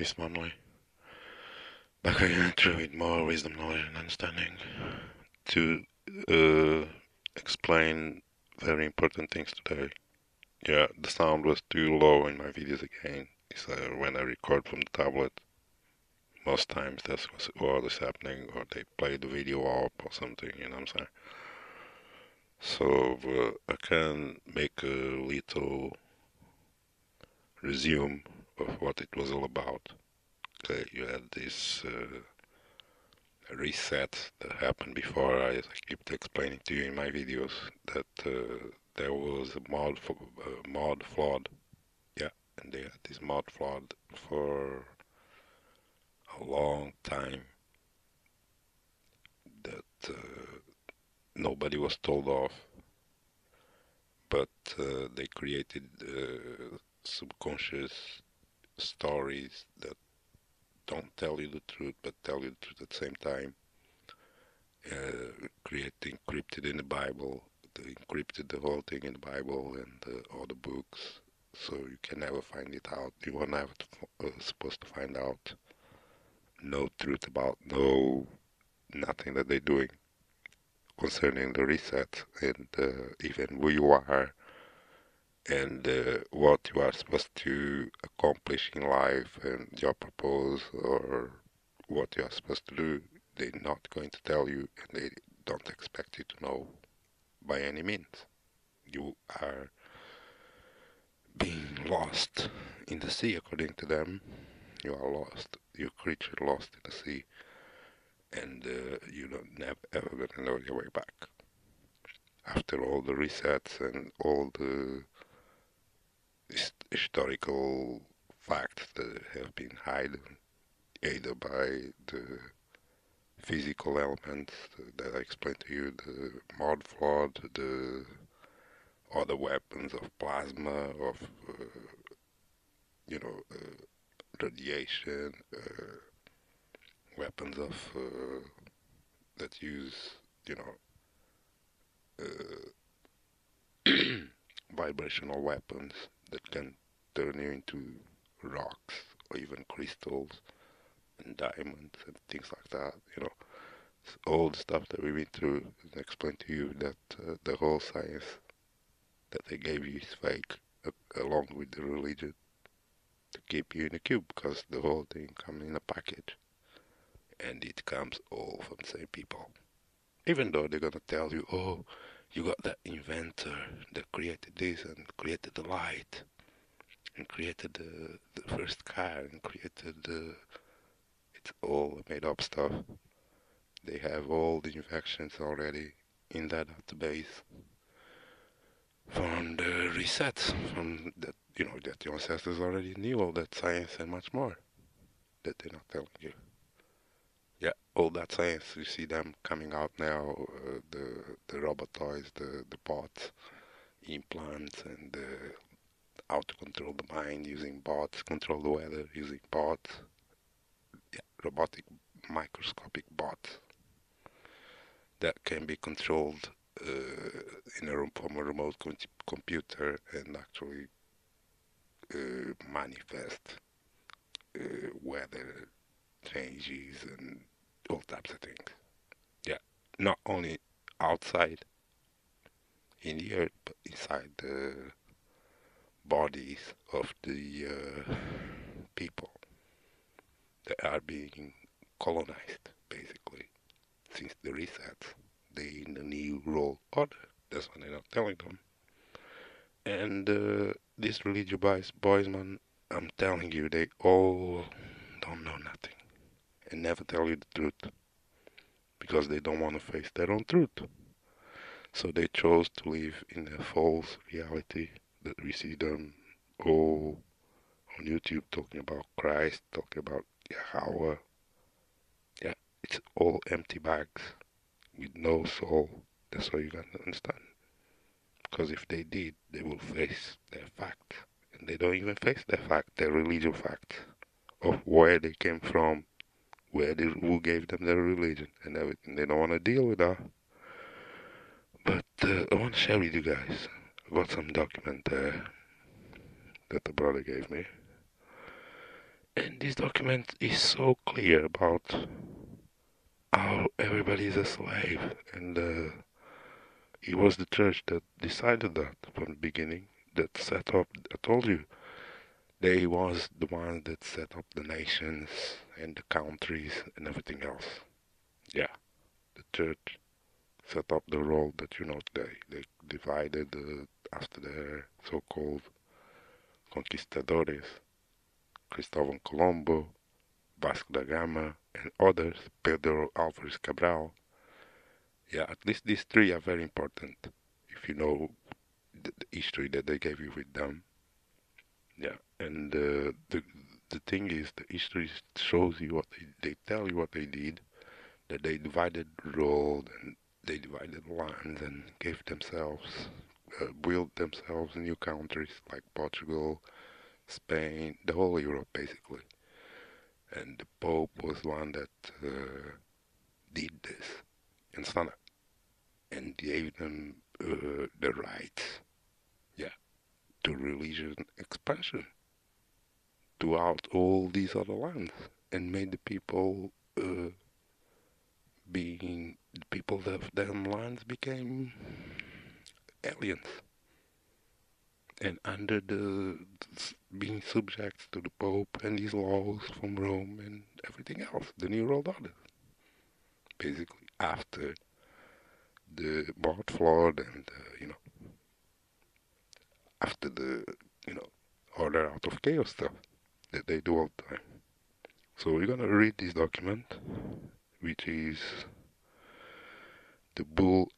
Peace, Monley. Back again through with more wisdom, knowledge, and understanding to explain very important things today. Yeah, the sound was too low in my videos again. So when I record from the tablet, most times that's what is happening, or they play the video up or something, you know what I'm saying? So I can make a little resume of what it was all about. Okay, you had this reset that happened before. I keep explaining to you in my videos that there was a mod flood. Yeah, and they had this mod flood for a long time that nobody was told of, but they created subconscious stories that don't tell you the truth, but tell you the truth at the same time. Created encrypted in the Bible. They encrypted the whole thing in the Bible and all the books, so you can never find it out. You were never supposed to find out no truth about nothing that they're doing concerning the reset and even who you are and what you are supposed to accomplish in life and your purpose or what you are supposed to do. They're not going to tell you, and they don't expect you to know by any means. You are being lost in the sea, according to them. You are lost. You're a creature lost in the sea, and you're never ever gonna know your way back. After all the resets and all the historical facts that have been hidden, either by the physical elements that I explained to you, the mod flood, the other weapons of plasma, of radiation, weapons of that use vibrational weapons that can turn you into rocks or even crystals and diamonds and things like that. It's all the stuff that we've been through and explained to you that the whole science that they gave you is fake, along with the religion to keep you in a cube, because the whole thing comes in a package and it comes all from the same people. Even though they're gonna tell you, oh, you got that inventor that created this and created the light and created the first car and created it's all made up stuff. They have all the inventions already in that database from the resets, from that, that your ancestors already knew all that science and much more that they're not telling you. Yeah, all that science, you see them coming out now, the robot toys, the bots, implants, and how to control the mind using bots, control the weather using bots, yeah, robotic microscopic bots that can be controlled from a remote computer and actually manifest weather changes and all types of things. Yeah, not only outside in the earth, but inside the bodies of the people that are being colonized, basically, since the resets. They in the new world order. That's what they're not telling them. And these religious boys, man, I'm telling you, they all don't know nothing and never tell you the truth because they don't want to face their own truth. So they chose to live in a false reality that we see them all on YouTube talking about Christ, talking about Yhwh. Yeah, it's all empty bags with no soul. That's what you gotta understand. Because if they did, they will face their facts. And they don't even face their fact, their religious facts of where they came from, who gave them their religion and everything. They don't want to deal with that. But I want to share with you guys. I got some document there that the brother gave me. And this document is so clear about how everybody is a slave, and it was the church that decided that from the beginning, that set up, I told you, they was the ones that set up the nations and the countries and everything else. Yeah, the church set up the role that they divided after the so-called conquistadores, Cristóbal Colombo, Vasco da Gama, and others, Pedro Alvarez Cabral. Yeah, at least these three are very important if you know the history that they gave you with them. Yeah, and the thing is, the history shows you what they tell you what they did, that they divided the road and they divided lands and gave themselves, built themselves new countries like Portugal, Spain, the whole Europe basically. And the Pope was one that did this in Sana and gave them the rights, yeah, to religion expansion throughout all these other lands and made the people being the people of them lands became aliens and under the being subject to the Pope and his laws from Rome and everything else, the New World Order, basically after the blood flood and after the you know order out of chaos stuff that they do all the time. So we're gonna read this document, which is the Bull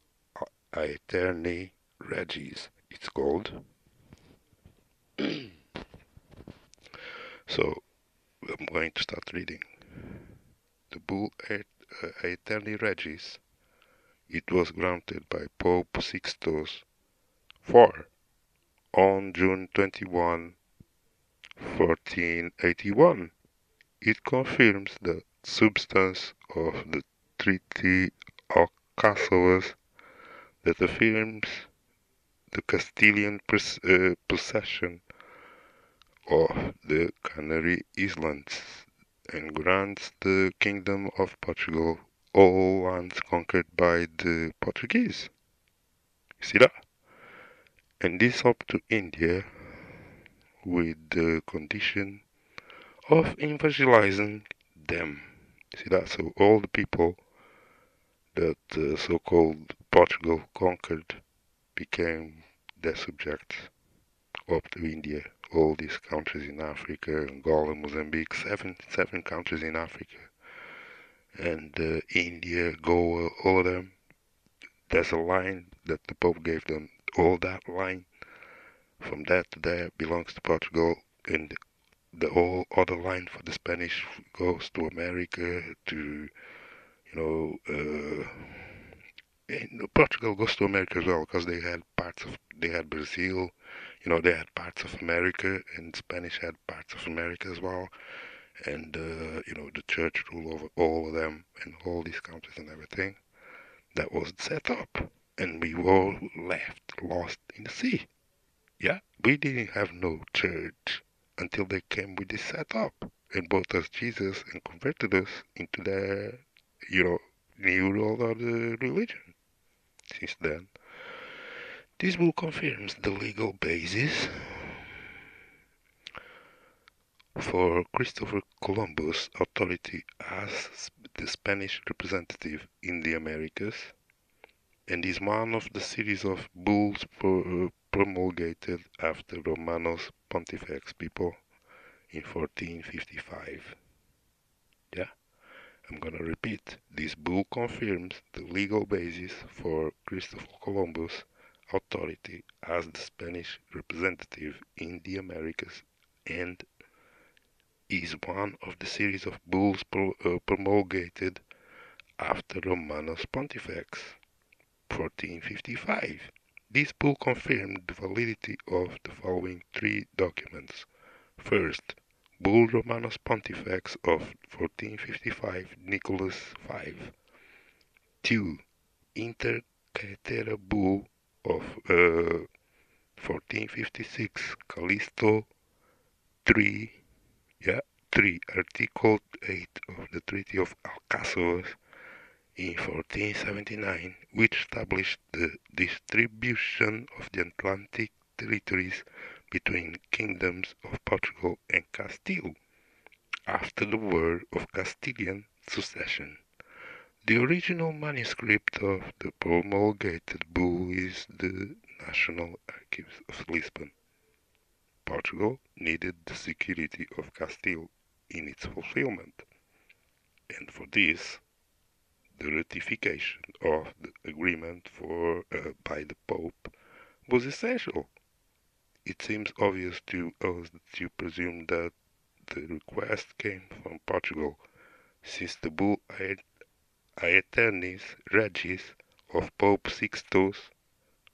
Aeterni Regis. It's called. So I'm going to start reading. The Bull Aeterni Regis. It was granted by Pope Sixtus IV on June 21, 1481. It confirms the substance of the Treaty of Castles that affirms the Castilian possession of the Canary Islands and grants the Kingdom of Portugal all lands conquered by the Portuguese. See that? And this up to India with the condition of evangelizing them. See that? So all the people that so-called Portugal conquered became their subjects up to India. All these countries in Africa, Angola, Mozambique, seven countries in Africa, and India, Goa, all of them. There's a line that the Pope gave them. All that line from there to there belongs to Portugal, and the whole other line for the Spanish goes to America, to you know, and Portugal goes to America as well because they had Brazil, they had parts of America, and Spanish had parts of America as well, and the church ruled over all of them and all these countries and everything. That was set up, and we were left lost in the sea. Yeah, we didn't have no church until they came with this setup and brought us Jesus and converted us into their, new world of the religion. Since then, this will confirms the legal basis for Christopher Columbus' authority as the Spanish representative in the Americas, and is one of the series of bulls promulgated after Romanos Pontifex people in 1455. Yeah, I'm gonna repeat. This bull confirms the legal basis for Christopher Columbus' authority as the Spanish representative in the Americas and is one of the series of bulls promulgated after Romanos Pontifex 1455. This bull confirmed the validity of the following three documents. First, Bull Romanus Pontifex of 1455 Nicholas V. 2. Inter Caetera Bull of 1456 Callisto III. Yeah, 3, Article 8 of the Treaty of Alcazores in 1479, which established the distribution of the Atlantic territories between kingdoms of Portugal and Castile after the War of Castilian Succession. The original manuscript of the promulgated bull is the National Archives of Lisbon. Portugal needed the security of Castile in its fulfillment, and for this, the ratification of the agreement by the Pope was essential. It seems obvious to us to presume that the request came from Portugal, since the bull Aeterni Regis of Pope Sixtus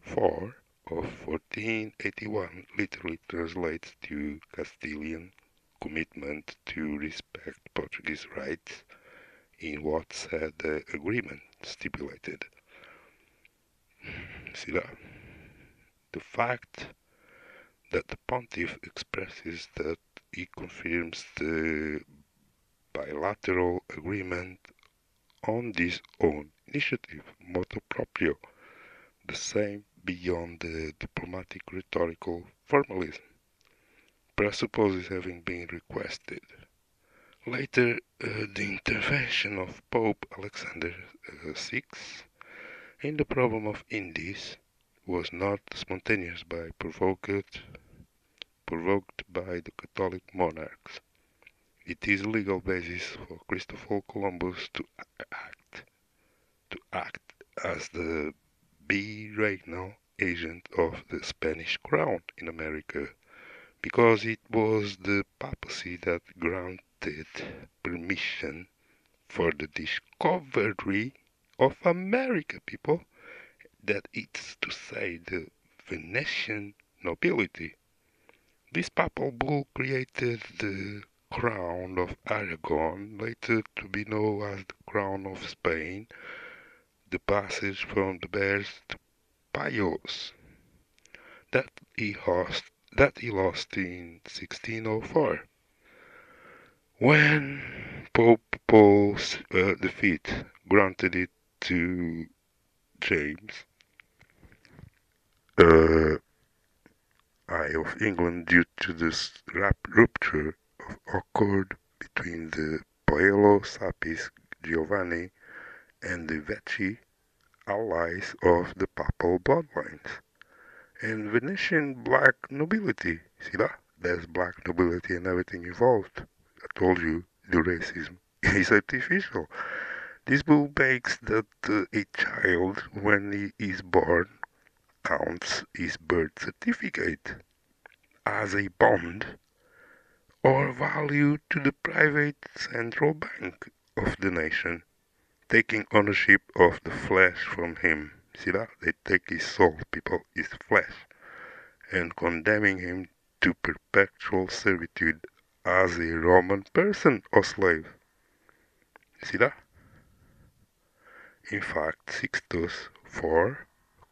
IV of 1481 literally translates to Castilian commitment to respect Portuguese rights in what said the agreement stipulated. See that? The fact that the pontiff expresses that he confirms the bilateral agreement on his own initiative, motu proprio, the same beyond the diplomatic rhetorical formalism, presupposes having been requested. Later, the intervention of Pope Alexander VI in the problem of Indies was not spontaneous but provoked by the Catholic monarchs. It is a legal basis for Christopher Columbus to act as the biregnal agent of the Spanish crown in America, because it was the papacy that granted permission for the discovery of America, people. That is to say, the Venetian nobility. This papal bull created the Crown of Aragon, later to be known as the Crown of Spain, the passage from the Bears to Payos, that he lost in 1604, when Pope Paul V granted it to James I of England due to this rupture occurred between the Paolo Sapis Giovanni and the Vecchi allies of the papal bloodlines, and Venetian black nobility. See that? There's black nobility and everything involved. I told you the racism is artificial. This bull makes that a child, when he is born, counts his birth certificate as a bond or value to the private central bank of the nation, taking ownership of the flesh from him. See that? They take his soul, people, his flesh, and condemning him to perpetual servitude as a Roman person or slave. See that? In fact, Sixtus IV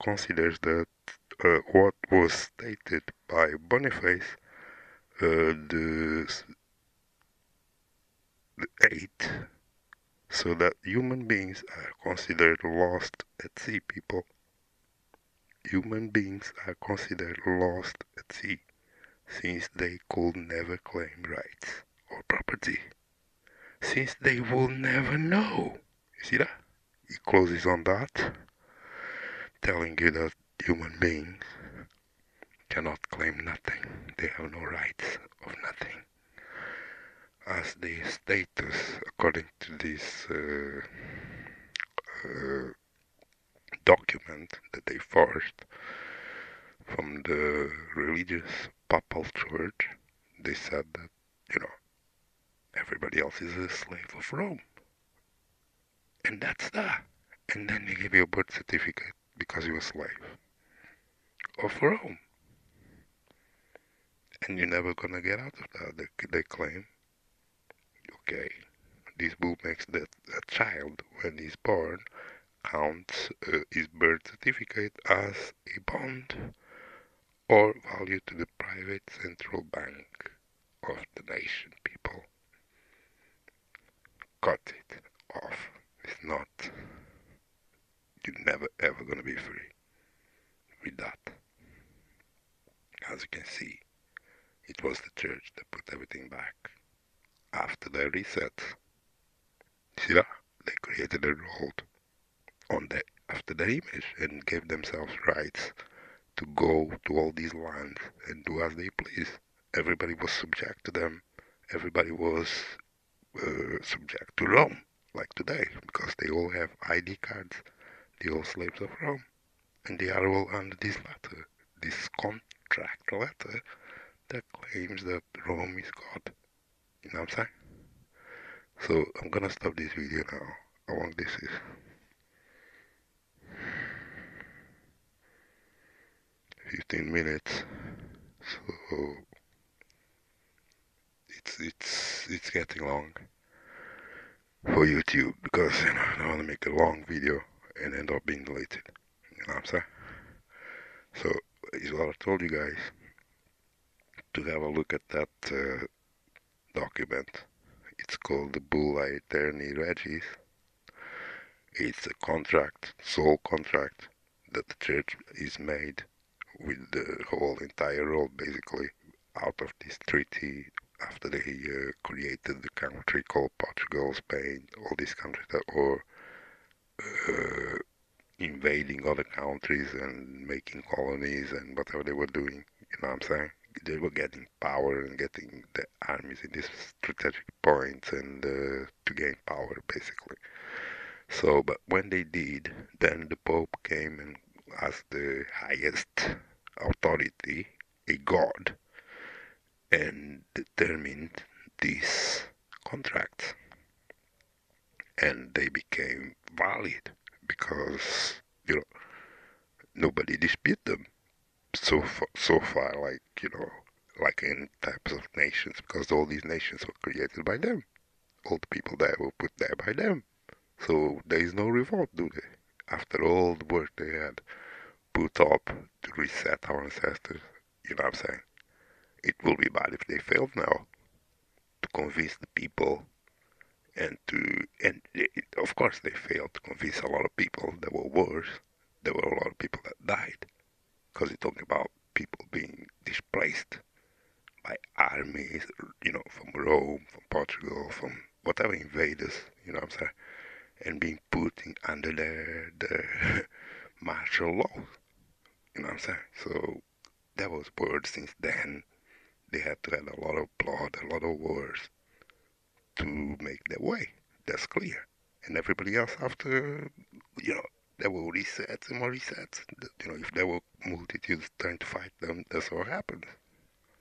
considers that what was stated by Boniface the eighth, so that human beings are considered lost at sea, people. Human beings are considered lost at sea, since they could never claim rights or property, since they will never know. You see that? He closes on that, telling you that human beings cannot claim nothing. They have no rights of nothing. As the status, according to this document that they forged from the religious papal church, they said that, everybody else is a slave of Rome. And that's that. And then they give you a birth certificate because you're a slave of Rome. And you're never gonna get out of that, they claim. Okay, this book makes that a child, when he's born, counts his birth certificate as a bond or value to the private central bank of the nation, people. cut it off. It's not, you're never ever gonna be free with that. As you can see, it was the church that put everything back. After the reset, see that? They created a world after their image and gave themselves rights to go to all these lands and do as they please. Everybody was subject to them. Everybody was subject to Rome, like today, because they all have ID cards. They're all slaves of Rome, and they are all under this letter, this contract letter that claims that Rome is God. You know what I'm saying? So I'm gonna stop this video now. How long this is? 15 minutes. So it's getting long for YouTube because I don't want to make a long video and end up being deleted. You know what I'm saying? So is what I told you guys to have a look at that document. It's called the Bull Aeterni Regis. It's a contract, sole contract that the church is made with the whole entire world basically out of this treaty after they created the country called Portugal, Spain, all these countries that were uh, invading other countries and making colonies and whatever they were doing. You know what I'm saying? They were getting power and getting the armies in these strategic points and to gain power basically. So, but when they did, then the Pope came and as the highest authority, a god, and determined these contracts, and they became valid because nobody disputed them so far, like like in types of nations, because all these nations were created by them. All the people there were put there by them. So there is no revolt, do they? After all the work they had put up to reset our ancestors, you know what I'm saying? It will be bad if they failed now to convince the people of course they failed to convince a lot of people. There were wars. There were a lot of people that died because you're talking about people being displaced by armies, from Rome, from Portugal, from whatever invaders, you know what I'm saying, and being put under the martial law, you know what I'm saying. So that was wars since then. They had to have a lot of blood, a lot of wars to make their way. That's clear. And everybody else after, there were resets and more resets. If there were multitudes trying to fight them, that's what happens.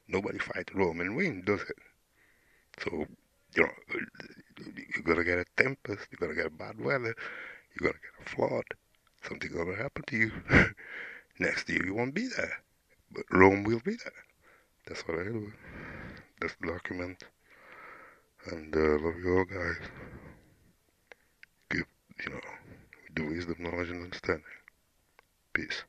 Nobody fight Rome and win, does it? So, you're gonna get a tempest, you're gonna get bad weather, you're gonna get a flood, something's gonna happen to you. Next year you won't be there, but Rome will be there. That's what I do. That's the document. And love you all, guys. Keep, with the wisdom, knowledge, and understanding. Peace.